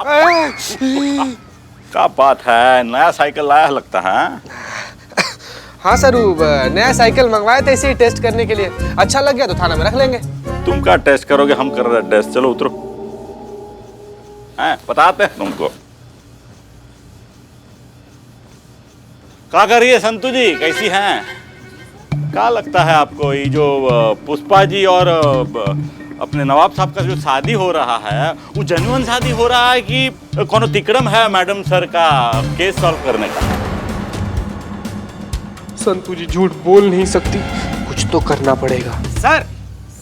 क्या बात है, नया साइकिल लाया लगता है। हाँ सर, नया साइकिल मंगवाए थे इसी टेस्ट करने के लिए। अच्छा लग गया तो थाना में रख लेंगे। तुम क्या टेस्ट करोगे, हम कर रहे हैं टेस्ट। चलो उतरो, बताते हैं तुमको। क्या कर रही है संतू जी, कैसी हैं? क्या लगता है आपको ये जो पुष्पा जी और अपने नवाब साहब का जो शादी हो रहा है वो जेन्युइन शादी हो रहा है कि कोनो तिकड़म है मैडम सर का केस सॉल्व करने का? संतू जी झूठ बोल नहीं सकती, कुछ तो करना पड़ेगा। सर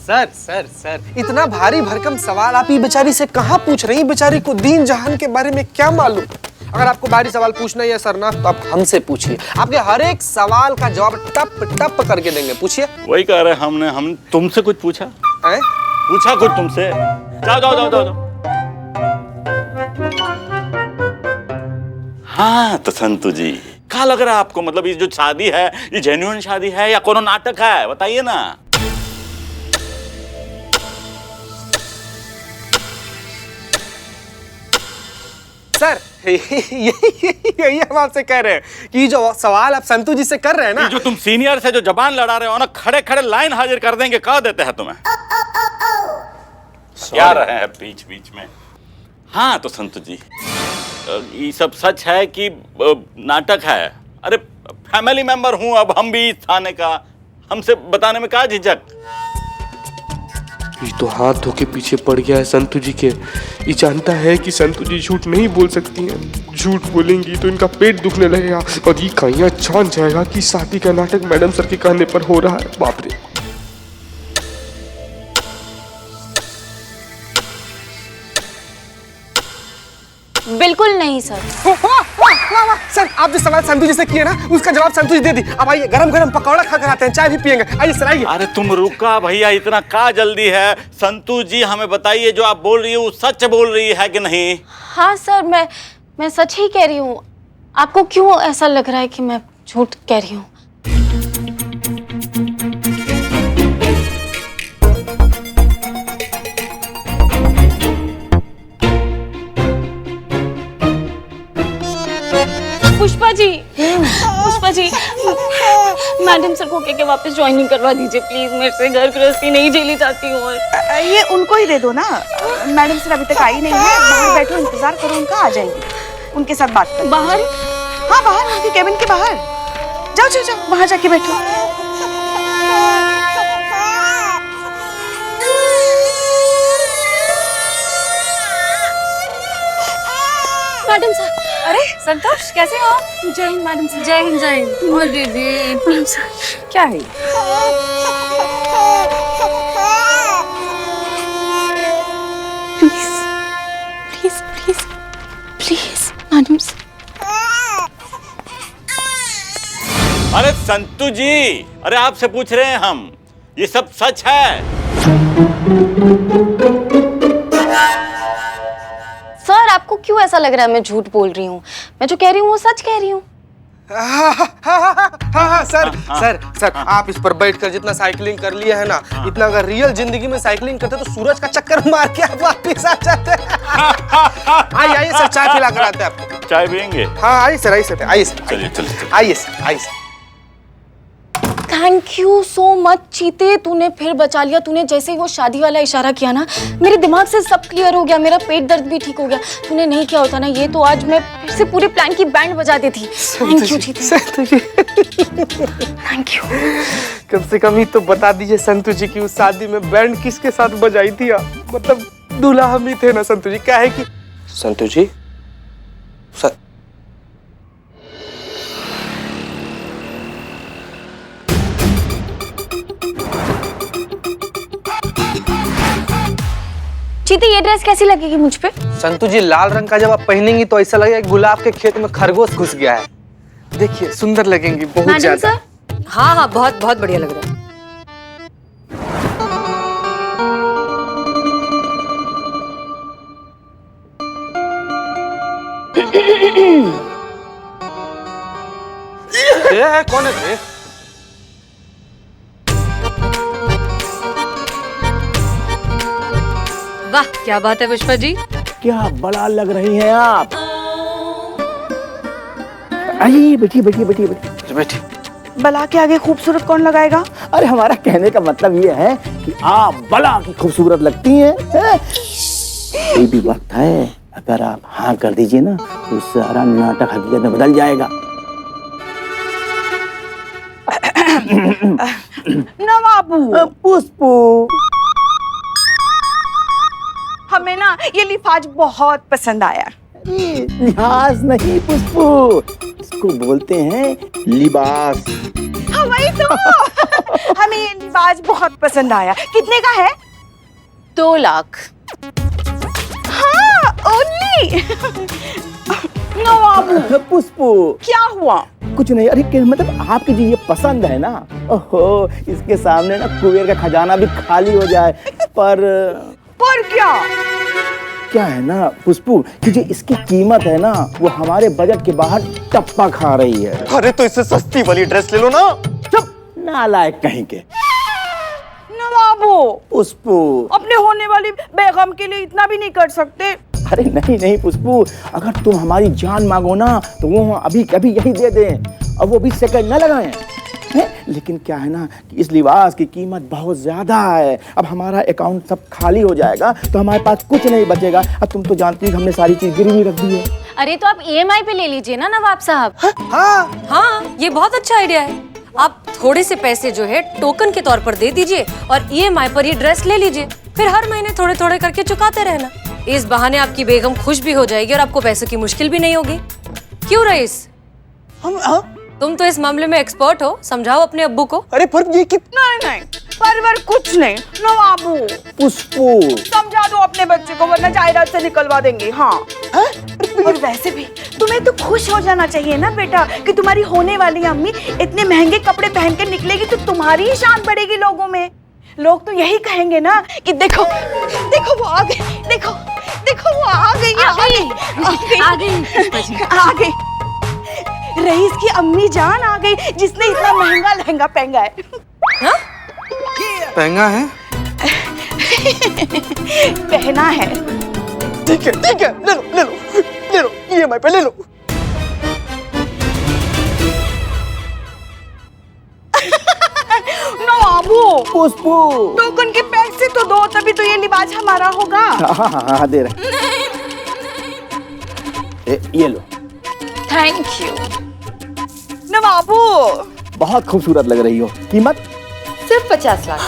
सर सर सर इतना भारी भरकम सवाल आप ये बेचारी से कहाँ पूछ रही? बेचारी को दीन जहान के बारे में क्या मालूम? अगर आपको भारी सवाल पूछना ही है सर ना, तो आप हमसे पूछिए। आपके हर एक सवाल का जवाब टप टप करके देंगे। पूछिए। वही कह रहे हम तुमसे कुछ पूछा है? पूछा कुछ तुमसे? जाओ जाओ जाओ जाओ, जाओ। हाँ तो संतू जी क्या लग रहा है आपको, मतलब ये जो शादी है ये जेन्युइन शादी है या कोनो नाटक है, बताइए ना। सर यही हम आपसे कह रहे हैं कि जो सवाल आप संतू जी से कर रहे हैं ना, जो तुम सीनियर से जो जबान लड़ा रहे हो ना, खड़े खड़े लाइन हाजिर कर देंगे, कह देते हैं तुम्हें। क्या रहे हैं बीच बीच में। हाँ तो संतू जी ये सब सच है कि नाटक है? अरे फैमिली मेंबर हूं अब हम भी इस थाने का, हमसे बताने में क्या झिझक। ये तो हाथ धो के पीछे पड़ गया है संतू जी के। ये जानता है कि संतू जी झूठ नहीं बोल सकती हैं। झूठ बोलेंगी तो इनका पेट दुखने लगेगा और ये कहीं जान जाएगा कि शादी का नाटक मैडम सर के कहने पर हो रहा है। बाप रे। बिल्कुल नहीं सर। सर आप जो सवाल संतू जी से किए ना, उसका जवाब संतू जी दे दी। अब आइए गरम गरम पकौड़ा खा कर आते हैं, चाय भी पियेंगे। आइए सर आइए। अरे तुम रुका भैया, इतना का जल्दी है? संतू जी हमें बताइए जो आप बोल रही हो सच बोल रही है कि नहीं? हाँ सर, मैं सच ही कह रही हूँ। आपको क्यों ऐसा लग रहा है कि मैं झूठ कह रही हूँ? पुष्पा जी मैडम सर को कह के वापस ज्वाइनिंग करवा दीजिए प्लीज। मेरे से घर गृहस्थी नहीं झेली जाती हूँ। ये उनको ही दे दो ना, मैडम सर अभी तक आई नहीं है। बाहर बैठो, इंतजार करो उनका, आ जाएंगे। उनके साथ बात करो। बाहर? हाँ बाहर, उनके केबिन के बाहर। जाओ जाओ जाओ, वहां जाके बैठो। Madam sir. अरे संतोष, कैसे हो? जय हिंद मैडम सर। जय हिंद जय हिंद। और दीदी मैडम सर क्या है? Please please please please madam sir. अरे संतू जी, अरे आपसे पूछ रहे हैं हम, ये सब सच है? सर आपको क्यों ऐसा लग रहा है मैं झूठ बोल रही हूँ? मैं जो कह रही हूँ वो सच कह रही हूँ। हाँ सर सर सर आप इस पर बैठकर जितना साइकिलिंग कर लिया है ना, इतना अगर रियल जिंदगी में साइकिलिंग करते तो सूरज का चक्कर मार के आप वापिस आ जाते। आइए आइए सर, चाय पिला कर आते हैं आपको। चाय पियेंगे? हाँ आइए सर, आइए सर, आइए सर। चलिए चलिए आइए सर, आइए sir. Thank you so much चीते, तूने फिर बचा लिया। तूने जैसे ही वो शादी वाला इशारा किया ना, मेरे दिमाग से सब क्लियर हो गया। मेरा पेट दर्द भी ठीक हो गया। तूने नहीं किया होता ना ये, तो आज मैं फिर से पूरे प्लान की बैंड बजा देती। थैंक यू चीते। Thank you. कम से कम ही तो बता दीजिए संतू जी की उस शादी में बैंड किसके साथ बजाई थी आप? मतलब दूल्हा हम ही थे ना संतू जी। क्या है कि संतू जी चीते ये ड्रेस कैसी लगेगी मुझ पे? संतू जी लाल रंग का जब आप पहनेंगी तो ऐसा लगेगा गुलाब के खेत में खरगोश घुस गया है। देखिए सुंदर लगेंगी बहुत ज्यादा। हाँ हाँ, बहुत बहुत बढ़िया लग रहा है। कौन है? वाह क्या बात है पुष्पा जी, क्या बड़ा लग रही हैं आप। आइए बैठिए बैठिए बैठिए बैठिए बैठिए। बला के आगे खूबसूरत कौन लगाएगा? अरे हमारा कहने का मतलब ये है कि आप बला की खूबसूरत लगती हैं। ये भी वक्त है, अगर आप हाँ कर दीजिए ना तो सारा नाटक हकीकत में बदल जाएगा। नवाबू, पुष्पू, हमें ना ये लिफाज बहुत पसंद आया। लिहाज नहीं पुष्पू, इसको बोलते हैं लिबास। हाँ वही तो। हमें ये लिबाज बहुत पसंद आया। कितने का है? 2 लाख। हाँ ओनली। नवाबू, पुष्पू, क्या हुआ? कुछ नहीं। अरे मतलब आपकी जो ये पसंद है ना, ओहो, इसके सामने ना कुबेर का खजाना भी खाली हो जाए। पर क्या है ना पुष्पू कि जो इसकी कीमत है ना वो हमारे बजट के बाहर टप्पा खा रही है। अरे तो इससे सस्ती वाली ड्रेस ले लो ना। चुप, नालायक कहीं के। नवाबू, पुष्पू, अपने होने वाली बेगम के लिए इतना भी नहीं कर सकते? अरे नहीं नहीं पुष्पू, अगर तुम हमारी जान मांगो ना तो वो अभी कभी यही दे दें और वो भी सेकंड न लगाएं। लेकिन क्या है ना कि इस लिबास की कीमत बहुत ज्यादा है। अब हमारा अकाउंट सब खाली हो जाएगा तो हमारे पास कुछ नहीं बचेगा। अब तुम तो जानती हो हमने सारी चीज गिरवी रख दी है। अरे तो आप EMI पे ले लीजिए ना नवाब साहब। हाँ, ये बहुत अच्छा आइडिया है। आप थोड़े से पैसे जो है टोकन के तौर पर दे दीजिए और EMI पर ये ड्रेस ले लीजिए। फिर हर महीने थोड़े थोड़े करके चुकाते रहना। इस बहाने आपकी बेगम खुश भी हो जाएगी और आपको पैसों की मुश्किल भी नहीं होगी। क्यों रईस? तुम तो इस मामले में एक्सपर्ट हो, समझाओ अपने अब्बू को। अरे पर ये कितना नहीं परवर कुछ नहीं। नवाबू, पुष्पू, समझा दो अपने बच्चे को वरना जायदाद से निकलवा देंगे। हाँ और वैसे भी तुम्हें तो खुश हो जाना चाहिए ना बेटा कि तुम्हारी होने वाली अम्मी इतने महंगे कपड़े पहन के निकलेगी तो तुम्हारी ही शान बढ़ेगी लोगों में। लोग तो यही कहेंगे ना कि देखो देखो वो आ गई, देखो देखो वो आ गई, आ गई। रईस की अम्मी जान आ गई जिसने इतना महंगा लहंगा पहना है। हाँ? महंगा है? पहना है। ठीक है ले लो ले लो ले लो, EMI पे ले लो। नवाबू, पुष्पू, टोकन के पैसे तो दो तभी तो ये लिबास हमारा होगा। हाँ दे रहे। ये लो। थैंक यू नवाबू, बहुत खूबसूरत लग रही हो। कीमत सिर्फ 50 लाख।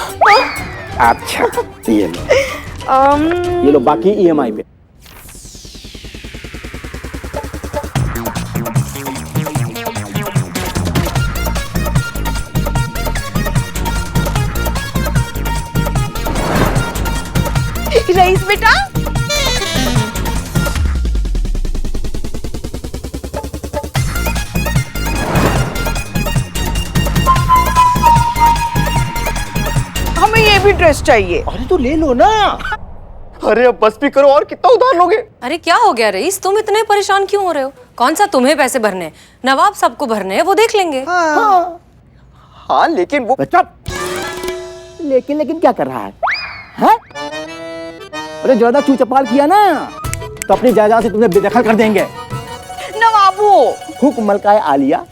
अच्छा ये लो। ये लो बाकी EMI पे। रईस बेटा, हमें ये भी ड्रेस चाहिए। अरे तो ले लो ना। अरे अब बस भी करो, और कितना उधार लोगे? अरे क्या हो गया रईस, तुम इतने परेशान क्यों हो रहे हो? कौन सा तुम्हें पैसे भरने हैं? नवाब सबको भरने हैं, वो देख लेंगे। हाँ लेकिन वो चुप। लेकिन क्या कर रहा है? हैं? अरे ज्यादा चू चपाल किया ना तो अपनी जायदाद से तुम्हें बेदखल कर देंगे। नवाबू, हुक्म मलकाए आलिया।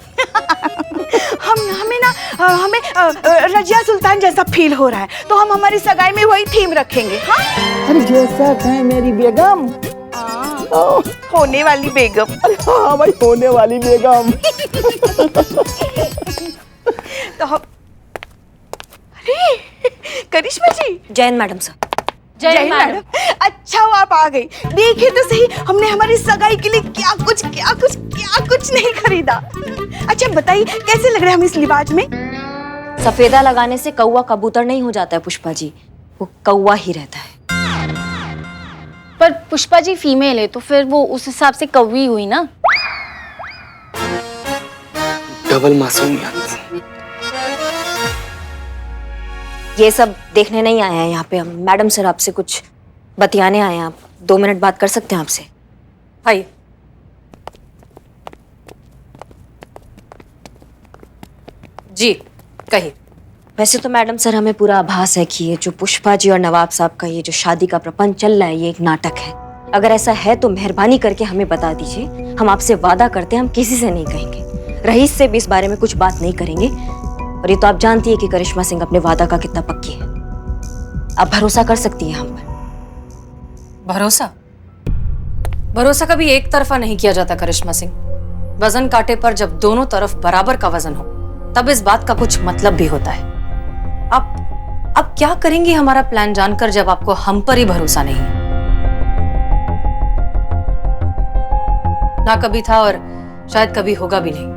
हमें रजिया सुल्तान जैसा फील हो रहा है तो हम हमारी सगाई में वही थीम रखेंगे। हाँ? अरे जैसा है मेरी बेगम। होने वाली बेगम। अरे हाँ भाई, होने वाली बेगम। तो हम अरे करिश्मा जी। Jain madam sir. जय मैडम। अच्छा हुआ आप आ गई। देखिए तो सही, हमने हमारी सगाई के लिए क्या कुछ नहीं खरीदा। अच्छा बताइए कैसे लग रहे हैं हम इस लिबास में? सफेदा लगाने से कौवा कबूतर नहीं हो जाता है पुष्पा जी, वो कौवा ही रहता है। पर पुष्पा जी फीमेल है तो फिर वो उस हिसाब से कौवी हुई ना। डबल मासूमियत। ये सब देखने नहीं आए हैं यहाँ पे हम। मैडम सर आपसे कुछ बतियाने आए हैं। आप 2 मिनट बात कर सकते हैं आपसे? आइए। जी कहिए। वैसे तो मैडम सर हमें पूरा आभास है कि ये जो पुष्पा जी और नवाब साहब का ये जो शादी का प्रपंच चल रहा है ये एक नाटक है। अगर ऐसा है तो मेहरबानी करके हमें बता दीजिए। हम आपसे वादा करते हैं हम किसी से नहीं कहेंगे, रईस से भी इस बारे में कुछ बात नहीं करेंगे। और ये तो आप जानती है कि करिश्मा सिंह अपने वादा का कितना पक्की है। आप भरोसा कर सकती हैं हम पर। भरोसा? भरोसा कभी एक तरफा नहीं किया जाता करिश्मा सिंह। वजन कांटे पर जब दोनों तरफ बराबर का वजन हो तब इस बात का कुछ मतलब भी होता है। आप क्या करेंगी हमारा प्लान जानकर जब आपको हम पर ही भरोसा नहीं है? ना कभी था और शायद कभी होगा भी नहीं।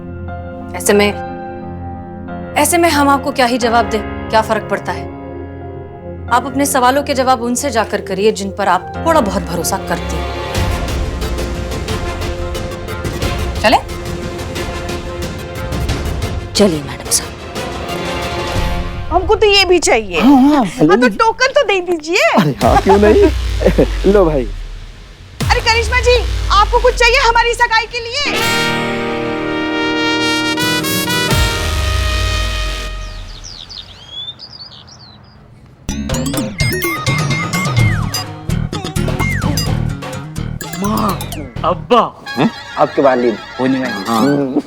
ऐसे में हम आपको क्या ही जवाब दें, क्या फर्क पड़ता है? आप अपने सवालों के जवाब उनसे जाकर करिए जिन पर आप थोड़ा बहुत भरोसा करती हैं। चले? चलिए मैडम साहब। हमको तो ये भी चाहिए। हाँ, हाँ, तो टोकन तो दे दीजिए। अरे हाँ, क्यों नहीं। लो भाई। अरे करिश्मा जी, आपको कुछ चाहिए हमारी सगाई के लिए? अब्बा आपके वालिद होने वाली।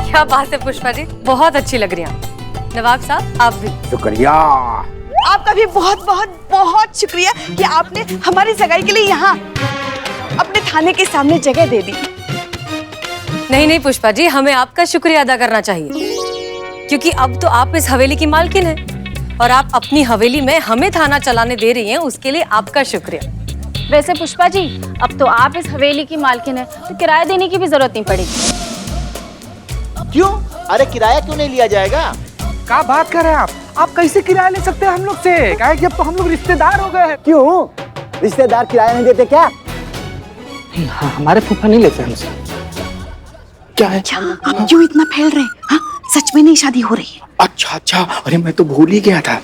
क्या बात है पुष्पा जी, बहुत अच्छी लग रही हैं। नवाब साहब आप भी। शुक्रिया। आपका भी बहुत बहुत बहुत शुक्रिया कि आपने हमारी सगाई के लिए यहाँ अपने थाने के सामने जगह दे दी। नहीं पुष्पा जी, हमें आपका शुक्रिया अदा करना चाहिए क्योंकि अब तो आप इस हवेली की मालकिन हैं और आप अपनी हवेली में हमें थाना चलाने दे रही हैं, उसके लिए आपका शुक्रिया। वैसे पुष्पा जी, अब तो आप इस हवेली की मालकिन है तो किराया देने की भी जरूरत नहीं पड़ेगी। क्यों? अरे किराया क्यों नहीं लिया जाएगा? क्या बात कर रहे हैं आप? आप कैसे किराया ले सकते हैं हम लोग से? क्या कि अब तो हम लोग रिश्तेदार हो गए हैं। क्यों? रिश्तेदार किराया नहीं देते क्या? हाँ, हमारे फूफा नहीं लेते हमसे। क्या है? आप क्यों इतना फैल रहे हैं? हाँ, सच में नहीं शादी हो रही है? अच्छा अच्छा, अरे मैं तो भूल ही गया था।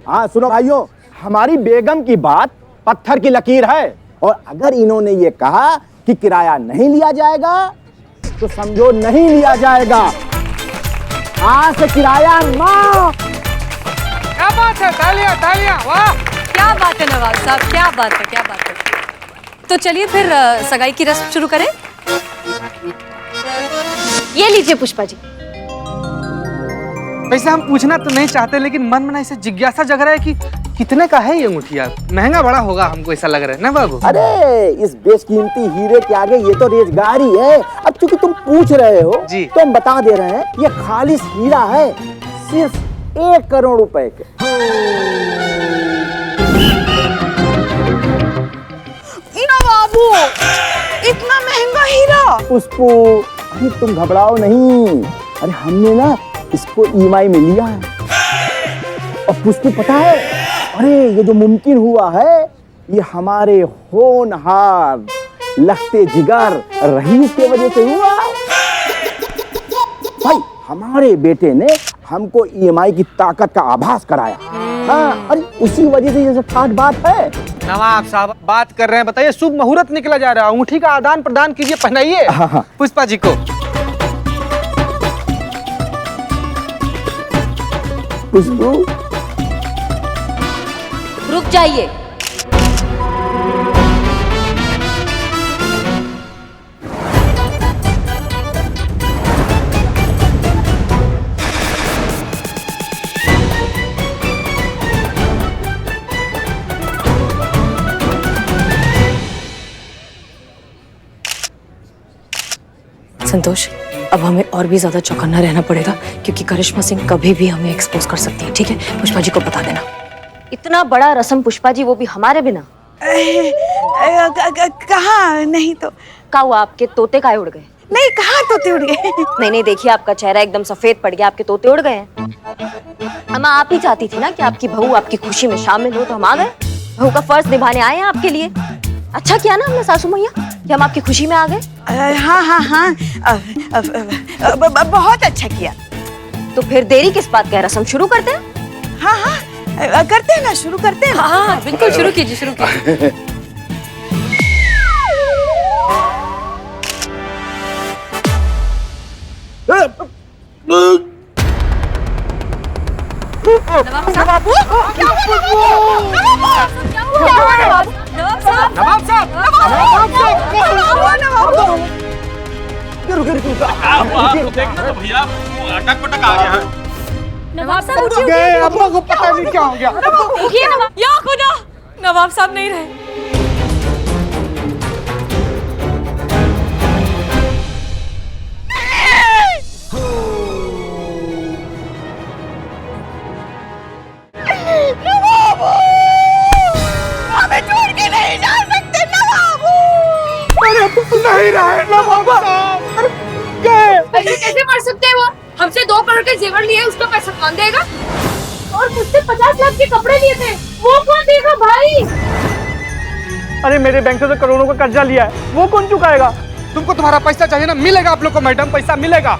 हाँ सुनो भाइयों, हमारी बेगम की बात पत्थर की लकीर है और अगर इन्होंने ये कहा कि किराया नहीं लिया जाएगा तो समझो नहीं लिया जाएगा। आज से किराया माफ। क्या बात है? तालियां तालियां, वाह! क्या बात है नवाब साहब, क्या बात है, क्या बात है। तो चलिए फिर सगाई की रस्म शुरू करें। ये लीजिए पुष्पा जी। वैसे हम पूछना तो नहीं चाहते लेकिन मन में ऐसे जिज्ञासा जग रहा है कि कितने का है ये अंगूठिया? महंगा बड़ा होगा हमको ऐसा लग रहा है ना बाबू? अरे इस बेशकीमती हीरे के आगे ये तो रेजगारी है। अब चूंकि तुम पूछ रहे हो जी। तो हम बता दे रहे हैं, ये खालिस हीरा है, सिर्फ 1 करोड़ रुपए के। ना बाबू, इतना महंगा हीरा? पुष्पू, अरे तुम घबराओ नहीं। अरे हमने ना इसको EMI में लिया है। और पुष्पू पता है, अरे ये जो मुमकिन हुआ है ये हमारे होनहार लखते जिगर रईस के वजह से हुआ। भाई हमारे बेटे ने हमको EMI की ताकत का आभास कराया। हाँ, अरे उसी वजह से ये सब खास बात है। नवाब साहब बात कर रहे हैं, बताइए शुभ मुहूर्त निकला जा रहा है, अंगूठी का आदान प्रदान कीजिए, पहनाइए हाँ। पुष्पा जी को। पुष्पू रुक जाइए। संतोष, अब हमें और भी ज्यादा चौकन्ना रहना पड़ेगा क्योंकि करिश्मा सिंह कभी भी हमें एक्सपोज कर सकती है। ठीक है, पुष्पा जी को बता देना। इतना बड़ा रस्म पुष्पा जी, वो भी हमारे बिना? कहाँ? नहीं तो का हुआ, आपके तोते काहे उड़ गए? नहीं, कहाँ तोते उड़ गए? नहीं देखिए, आपका चेहरा एकदम सफेद पड़ गया, आपके तोते उड़ गए हैं। अम्मा आप ही चाहती थी ना कि आपकी बहू आपकी खुशी में शामिल हो, तो हम आ गए। बहू का फर्ज निभाने आए हैं आपके लिए। अच्छा किया ना हमने सासू मैया कि हम आपकी खुशी में आ गए। हाँ हाँ हाँ, बहुत अच्छा किया। तो फिर देरी किस बात का, रस्म शुरू करते हैं? हाँ हाँ, करते हैं ना, शुरू करते हैं ना। हाँ बिल्कुल, शुरू कीजिए, शुरू कीजिए। बाबू, क्या हुआ? देखना तो भैया अटक पटक आ गया है। नवाब साहब उठिए, गए, अब्बा को पता नहीं क्या हो गया। उठिए नवाब। या खुदा, नवाब साहब नहीं रहे। हमें छोड़ के नहीं जा सकते नवाब। नहीं रहे नवाब साहब, गए। ऐसे कैसे मर सकते हैं वो? हमसे 2 करोड़ के जेवर लिए, उसका पैसा कौन देगा? और मुझसे 50 लाख के कपड़े लिए थे, वो कौन देगा भाई? अरे मेरे बैंक से तो करोड़ों का कर्जा लिया है, वो कौन चुकाएगा? तुमको तुम्हारा पैसा चाहिए ना, मिलेगा आप लोग को मैडम, पैसा मिलेगा।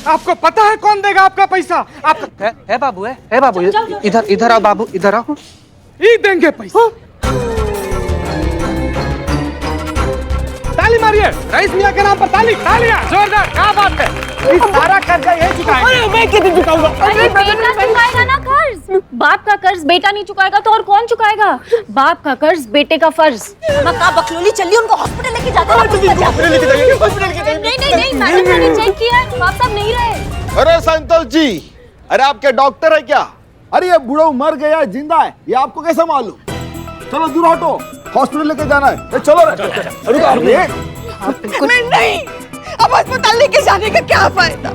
आपको पता है कौन देगा आपका पैसा? आपका है बाबू, है बाबू, इधर इधर आओ बाबू, इधर आओ। ये देंगे पैसा। ताली मारिए रईस मियां के नाम पर, ताली, तालियां जोरदार। क्या बात है, ये सारा कर्जा यही चुकाएंगे। अरे मैं कितने चुकाऊंगा? अरे बेटा चुकाएगा ना कर्ज। बाप का कर्ज बेटा नहीं चुकाएगा तो और कौन चुकाएगा? बाप का कर्ज बेटे का फर्ज। मक्का बकलोली चलिए, उनको हॉस्पिटल लेके जाते हैं। नहीं मैडम मैंने चेक किया है, बाप साहब नहीं रहे। अरे संतोष जी, अरे आपके डॉक्टर है क्या? अरे ये बूढ़ा मर गया है जिंदा है, ये आपको कैसे मालूम? चलो दूर हटो, हॉस्पिटल लेके जाना है। चलो मैं नहीं, अब अस्पताल लेके जाने का क्या फायदा?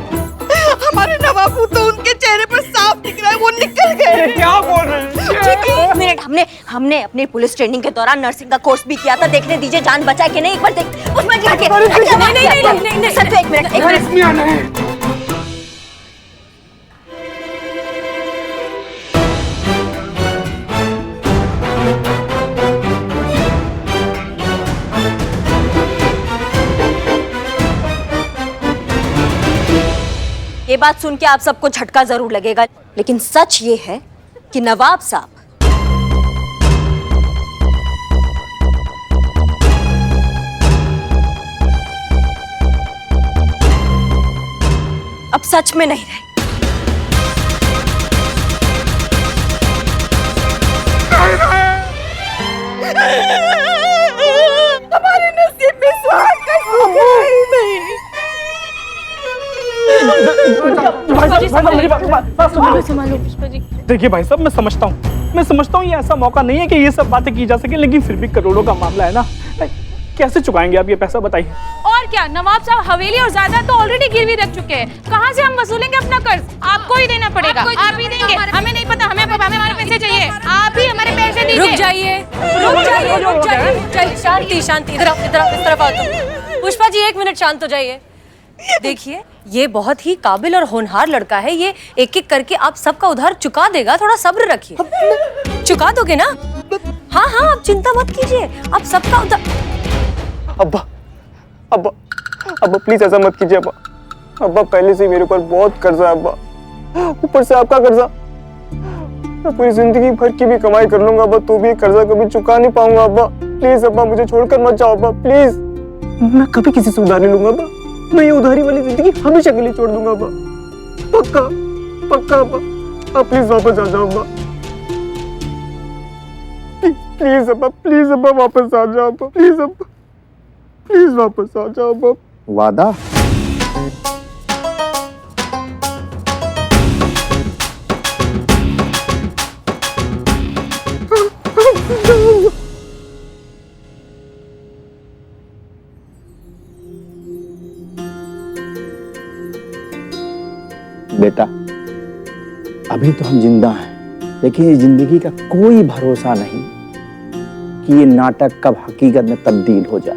हमारे नवाब तो उनके चेहरे पर साफ दिख रहा है, वो निकल गए। क्या बोल रहे हैं? एक मिनट, हमने अपने पुलिस ट्रेनिंग के दौरान नर्सिंग का कोर्स भी किया था। देखने दीजिए जान बचा के नहीं, एक बार देख उसमें नहीं, सर एक मिनट। ये बात सुन के आप सबको झटका जरूर लगेगा, लेकिन सच ये है कि नवाब साहब अब सच में नहीं रहे। हमारे नसीब में सुहाग का सुख ही नहीं। देखिए भाई साहब, मैं समझता हूँ ये ऐसा मौका नहीं है कि ये सब बातें की जा सके, लेकिन फिर भी करोड़ों का मामला है ना, कैसे चुकाएंगे आप ये पैसा, बताइए। और क्या, नवाब साहब हवेली और जायदाद तो ऑलरेडी गिरवी रख चुके हैं, कहाँ से हम वसूलेंगे अपना कर्ज? आपको ही देना पड़ेगा, आप ही देंगे। हमें नहीं पता, हमें हमारे पैसे चाहिए, आप ही हमारे पैसे दीजिए। रुक जाइए, शांति। इधर इस तरफ आओ तुम। पुष्पा जी 1 मिनट शांत हो जाइए। देखिए, ये बहुत ही काबिल और होनहार लड़का है, ये एक एक करके आप सबका उधार चुका देगा, थोड़ा सब्र रखिए। चुका दोगे ना? हाँ, आप चिंता मत कीजिए, आप सबका उधार। अब्बा प्लीज ऐसा मत कीजिए अब्बा, पहले से ही मेरे ऊपर बहुत कर्जा है अब्बा, ऊपर से आपका कर्जा। मैं पूरी जिंदगी भर की भी कमाई कर लूंगा अब्बा, तो भी कर्जा कभी चुका नहीं पाऊंगा अब्बा। प्लीज अब्बा, मुझे छोड़कर मत जाओ अब्बा, प्लीज। मैं कभी किसी से उधार नहीं लूंगा अब्बा, मैं ये उधारी वाली जिंदगी हमेशा के लिए छोड़ दूंगा अब्बा, पक्का अब्बा। आप प्लीज वापस आ जाओ अब्बा, प्लीज अब्बा वापस आ जाओ अब्बा, प्लीज वापस आ जाओ अब्बा। वादा? बेटा, अभी तो हम जिंदा हैं, लेकिन इस जिंदगी का कोई भरोसा नहीं कि ये नाटक कब हकीकत में तब्दील हो जाए।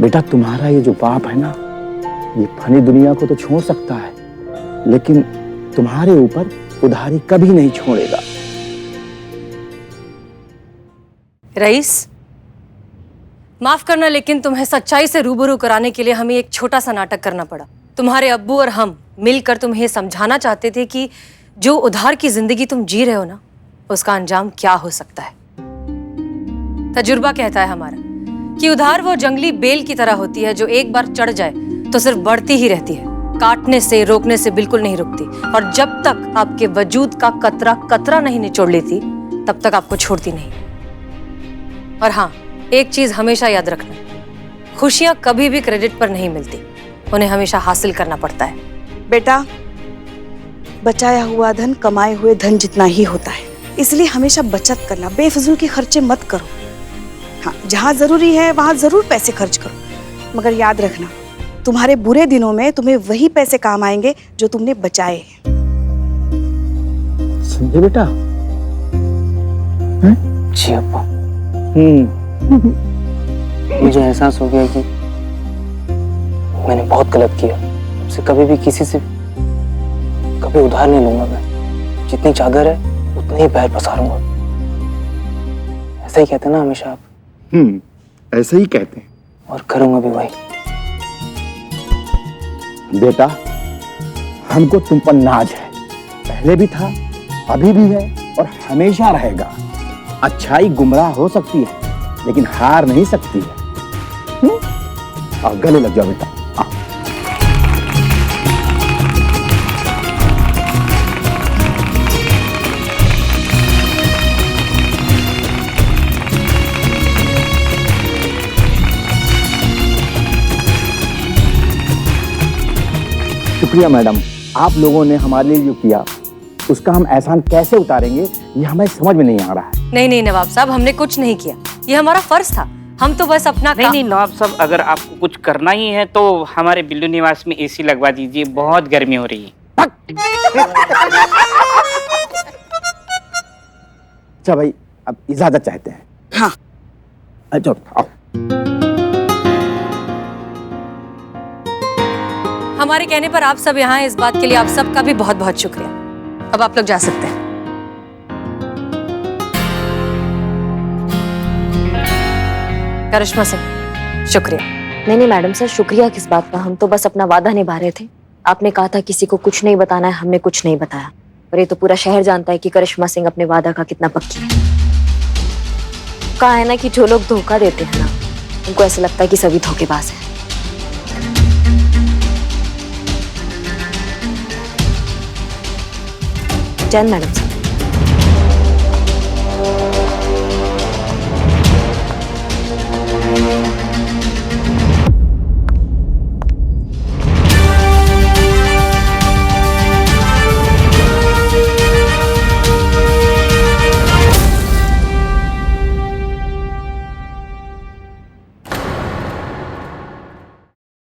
बेटा, तुम्हारा ये जो बाप है ना, ये फनी दुनिया को तो छोड़ सकता है, लेकिन तुम्हारे ऊपर उधारी कभी नहीं छोड़ेगा। रईस, माफ करना, लेकिन तुम्हें सच्चाई से रूबरू कराने के लिए हमें एक छोटा सा नाटक करना पड़ा। तुम्हारे अब्बू और हम मिलकर तुम्हें समझाना चाहते थे कि जो उधार की जिंदगी तुम जी रहे हो ना, उसका अंजाम क्या हो सकता है। तजुर्बा कहता है हमारा कि उधार वो जंगली बेल की तरह होती है जो एक बार चढ़ जाए तो सिर्फ बढ़ती ही रहती है, काटने से रोकने से बिल्कुल नहीं रुकती, और जब तक आपके वजूद का कतरा कतरा नहीं निचोड़ लेती तब तक आपको छोड़ती नहीं। और हाँ, एक चीज हमेशा याद रखना, खुशियां कभी भी क्रेडिट पर नहीं मिलती, उन्हें हमेशा हासिल करना पड़ता है। बेटा, बचाया हुआ धन कमाए हुए धन जितना ही होता है, इसलिए हमेशा बचत करना, बेफिजूल के खर्चे मत करो। हाँ, जहाँ जरूरी है वहां जरूर पैसे खर्च करो, मगर याद रखना तुम्हारे बुरे दिनों में तुम्हें वही पैसे काम आएंगे जो तुमने बचाए हैं। समझे बेटा? जी अब्बा, मुझे एहसास हो गया कि मैंने बहुत गलत किया। मुझसे कभी भी किसी से कभी उधार नहीं लूंगा मैं। जितनी चादर है उतने ही पैर पसारूंगा। ऐसा ही कहते हैं ना हमेशा आप? ऐसे ही कहते हैं। और करूंगा भी वही। बेटा, हमको तुम पर नाज है, पहले भी था, अभी भी है और हमेशा रहेगा। अच्छाई गुमराह हो सकती है लेकिन हार नहीं सकती है। और गले लग जाओ बेटा। शुक्रिया मैडम, आप लोगों ने हमारे लिए जो किया उसका हम एहसान कैसे उतारेंगे ये हमें समझ में नहीं आ रहा है। नहीं नवाब साहब, हमने कुछ नहीं किया, ये हमारा फर्ज था। हम तो बस अपना नहीं नवाब साहब, अगर आपको कुछ करना ही है तो हमारे बिल्लू निवास में एसी लगवा दीजिए, बहुत गर्मी हो रही है। अच्छा भाई, अब इजाजत चाहते हैं। हाँ। अच्छा आओ। हमारे कहने पर आप सब यहाँ हैं, इस बात के लिए आप सबका भी बहुत बहुत शुक्रिया। अब आप लोग जा सकते हैं। करिश्मा सिंह, शुक्रिया। नहीं मैडम सर, शुक्रिया किस बात का? हम तो बस अपना वादा निभा रहे थे। आपने कहा था किसी को कुछ नहीं बताना है, हमने कुछ नहीं बताया। और ये तो पूरा शहर जानता है कि करिश्मा सिंह अपने वादा का कितना पक्की है। कहा है ना कि जो लोग धोखा देते हैं ना, उनको ऐसा लगता है कि सभी धोखेबाज हैं। Jain madam sir.